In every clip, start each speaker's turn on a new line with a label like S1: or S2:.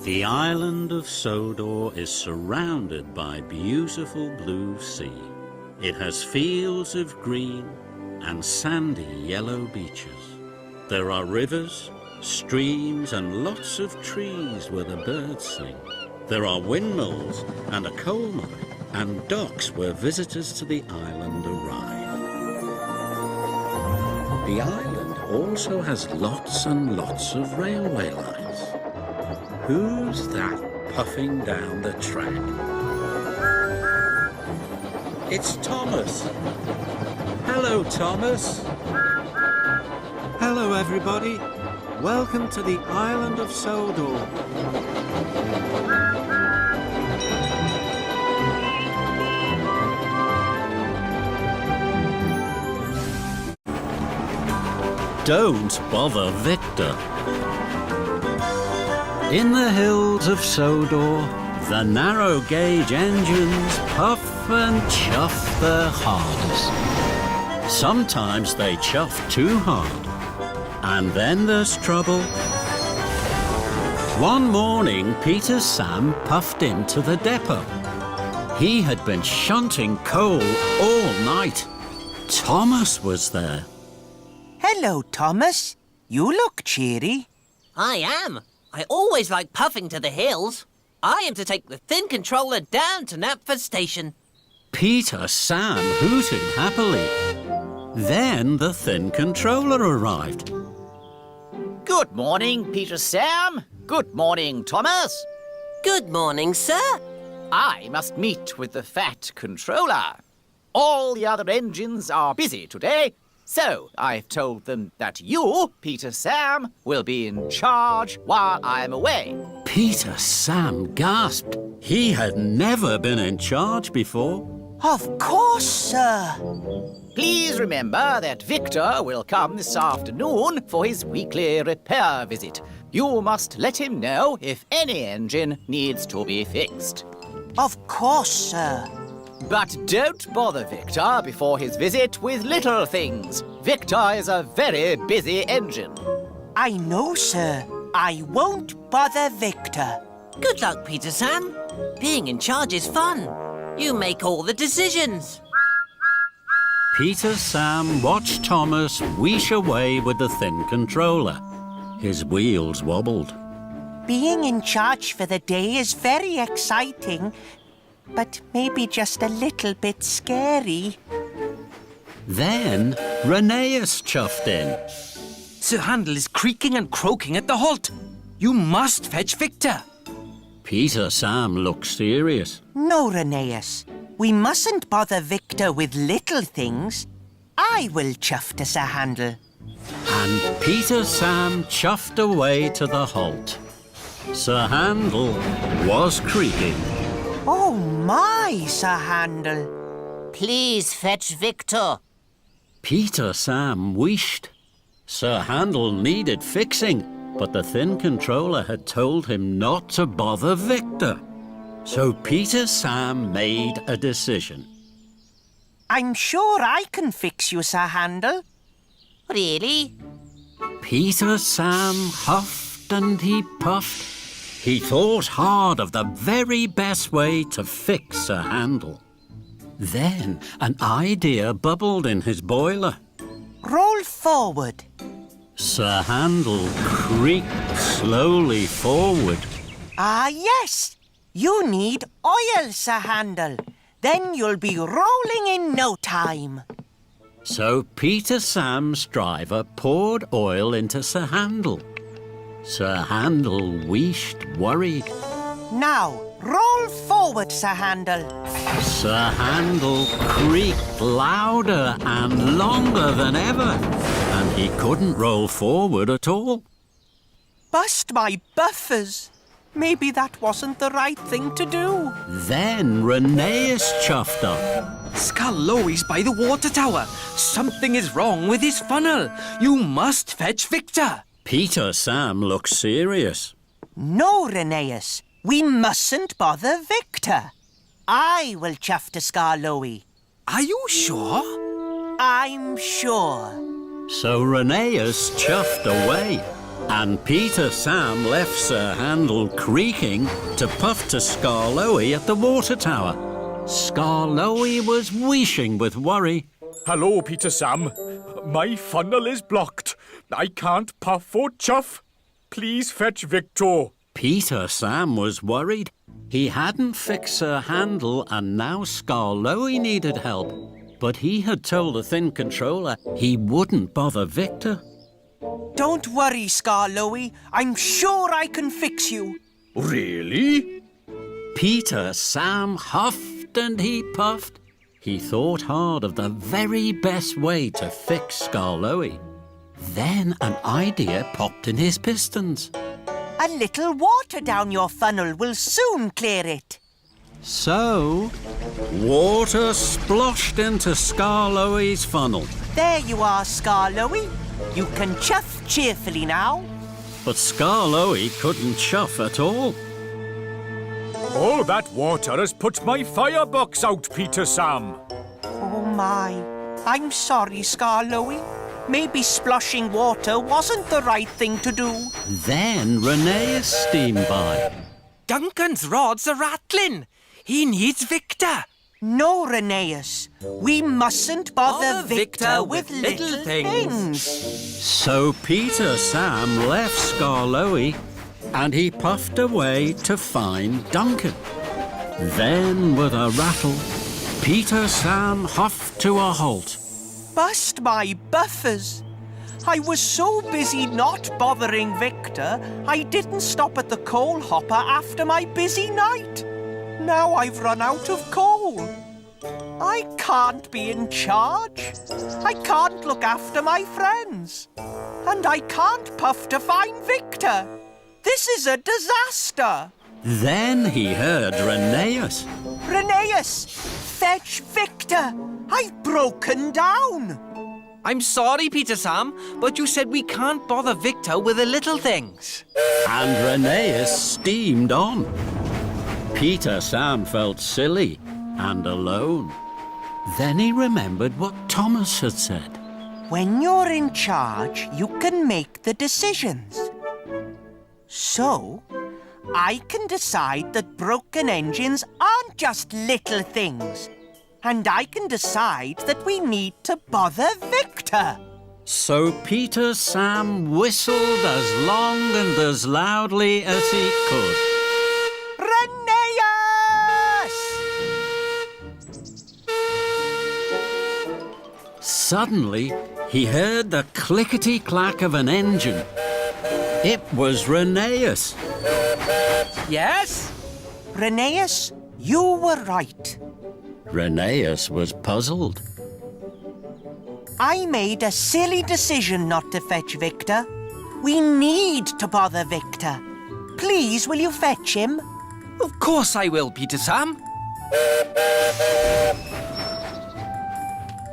S1: The island of Sodor is surrounded by beautiful blue sea. It has fields of green and sandy yellow beaches. There are rivers, streams and lots of trees where the birds sing. There are windmills and a coal mine and docks where visitors to the island arrive. The island also has lots and lots of railway lines. Who's that puffing down the track? It's Thomas. Hello, Thomas.
S2: Hello, everybody. Welcome to the island of Sodor.
S1: Don't bother Victor. In the hills of Sodor, the narrow gauge engines puff and chuff their hardest. Sometimes they chuff too hard, and then there's trouble. One morning, Peter's Sam puffed into the depot. He had been shunting coal all night. Thomas was there.
S3: Hello, Thomas. You look cheery.
S4: I am. I always like puffing to the hills. I am to take the thin controller down to Knapford Station.
S1: Peter Sam hooted happily. Then the thin controller arrived.
S5: Good morning, Peter Sam. Good morning, Thomas.
S4: Good morning, sir.
S5: I must meet with the fat controller. All the other engines are busy today, so I've told them that you, Peter Sam, will be in charge while I'm away.
S1: Peter Sam gasped. He had never been in charge before.
S3: Of course, sir.
S5: Please remember that Victor will come this afternoon for his weekly repair visit. You must let him know if any engine needs to be fixed.
S3: Of course, sir.
S5: But don't bother Victor before his visit with little things. Victor is a very busy engine.
S3: I know, sir. I won't bother Victor.
S4: Good luck, Peter Sam. Being in charge is fun. You make all the decisions.
S1: Peter Sam watched Thomas wheesh away with the thin controller. His wheels wobbled.
S3: Being in charge for the day is very exciting, but maybe just a little bit scary.
S1: Then Rheneas chuffed in.
S2: Sir Handel is creaking and croaking at the halt. You must fetch Victor.
S1: Peter Sam looked serious.
S3: No, Rheneas. We mustn't bother Victor with little things. I will chuff to Sir Handel.
S1: And Peter Sam chuffed away to the halt. Sir Handel was creaking.
S3: Oh my, Sir Handel.
S4: Please fetch Victor.
S1: Peter Sam wheeshed. Sir Handel needed fixing, but the thin controller had told him not to bother Victor. So Peter Sam made a decision.
S3: I'm sure I can fix you, Sir Handel.
S4: Really?
S1: Peter Sam huffed and he puffed. He thought hard of the very best way to fix Sir Handel. Then an idea bubbled in his boiler.
S3: Roll forward.
S1: Sir Handel creaked slowly forward.
S3: Ah, yes. You need oil, Sir Handel. Then you'll be rolling in no time.
S1: So Peter Sam's driver poured oil into Sir Handel. Sir Handel wheeshed worried.
S3: Now, roll forward, Sir Handel.
S1: Sir Handel creaked louder and longer than ever, and he couldn't roll forward at all.
S3: Bust my buffers. Maybe that wasn't the right thing to do.
S1: Then Rheneas chuffed up.
S2: Skarloey's by the water tower. Something is wrong with his funnel. You must fetch Victor.
S1: Peter Sam looked serious.
S3: No, Rheneas. We mustn't bother Victor. I will chuff to Skarloey.
S2: Are you sure?
S3: I'm sure.
S1: So Rheneas chuffed away. And Peter Sam left Sir Handel creaking to puff to Skarloey at the water tower. Skarloey was wheezing with worry.
S6: Hello, Peter Sam. My funnel is blocked. I can't puff or chuff. Please fetch Victor.
S1: Peter Sam was worried. He hadn't fixed Sir Handel and now Skarloey needed help. But he had told the Thin Controller he wouldn't bother Victor.
S3: Don't worry, Skarloey. I'm sure I can fix you.
S6: Really?
S1: Peter Sam huffed and he puffed. He thought hard of the very best way to fix Skarloey. Then an idea popped in his pistons.
S3: A little water down your funnel will soon clear it.
S1: So, water splashed into Skarloey's funnel.
S3: There you are, Skarloey. You can chuff cheerfully now.
S1: But Skarloey couldn't chuff at all.
S6: All that water has put my firebox out, Peter Sam.
S3: Oh my. I'm sorry, Skarloey. Maybe splashing water wasn't the right thing to do.
S1: Then Rheneas steamed by.
S2: Duncan's rods are rattling. He needs Victor.
S3: No, Rheneas. We mustn't bother Victor with little things.
S1: So Peter Sam left Skarloey and he puffed away to find Duncan. Then, with a rattle, Peter Sam huffed to a halt.
S3: Bust my buffers. I was so busy not bothering Victor, I didn't stop at the coal hopper after my busy night. Now I've run out of coal. I can't be in charge. I can't look after my friends. And I can't puff to find Victor. This is a disaster.
S1: Then he heard Rheneas.
S3: Rheneas, fetch Victor. I've broken down.
S2: I'm sorry, Peter Sam, but you said we can't bother Victor with the little things.
S1: And Rheneas steamed on. Peter Sam felt silly and alone. Then he remembered what Thomas had said.
S3: When you're in charge, you can make the decisions. So, I can decide that broken engines aren't just little things. And I can decide that we need to bother Victor.
S1: So Peter Sam whistled as long and as loudly as he could.
S3: Rheneas!
S1: Suddenly, he heard the clickety-clack of an engine. It was Rheneas.
S2: Yes?
S3: Rheneas, you were right.
S1: Rheneas was puzzled.
S3: I made a silly decision not to fetch Victor. We need to bother Victor. Please, will you fetch him?
S2: Of course I will, Peter Sam.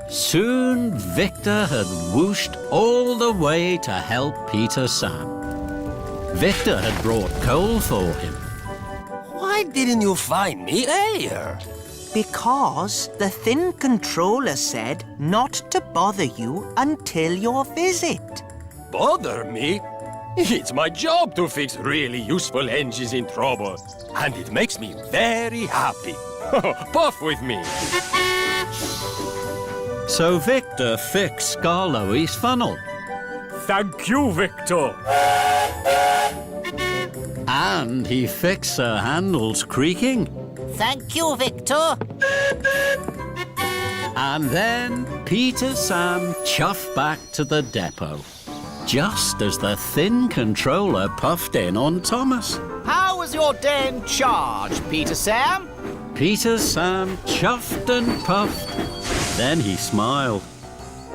S1: Soon Victor had whooshed all the way to help Peter Sam. Victor had brought coal for him.
S7: Why didn't you find me earlier?
S3: Because the Thin Controller said not to bother you until your visit.
S7: Bother me? It's my job to fix really useful engines in trouble, and it makes me very happy. Puff with me.
S1: So Victor fixed Skarloey's funnel.
S6: Thank you, Victor.
S1: And he fixed Sir Handel's creaking.
S4: Thank you, Victor.
S1: And then Peter Sam chuffed back to the depot, just as the Thin Controller puffed in on Thomas.
S5: How was your day in charge, Peter Sam?
S1: Peter Sam chuffed and puffed. Then he smiled.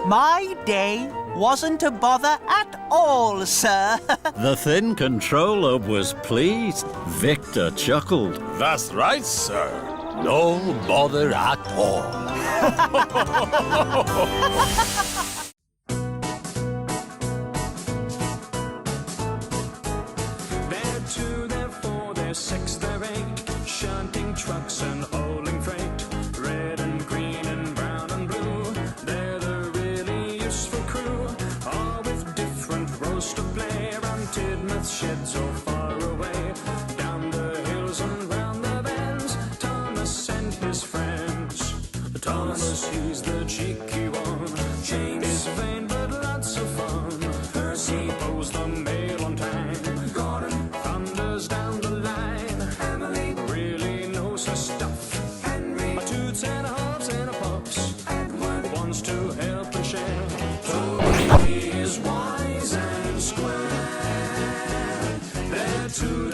S3: My day wasn't a bother at all, sir.
S1: The Thin Controller was pleased. Victor chuckled.
S7: That's right, sir. No bother at all.
S8: They're two, they're four, they're six, they're eight, shunting trucks and hauling freight. Red and green and brown and blue, they're the really useful crew, all with different roles to play. Run paths shed so far away, down the hills and round the bends, Thomas and his friends. Thomas, he's the cheeky one. James is vain but lots of fun. Percy pulls the mail on time. Gordon thunders down the line. Emily really knows her stuff. Henry toots and a hops and a pops. Edward wants to help and share. Toby is wise and square. They're two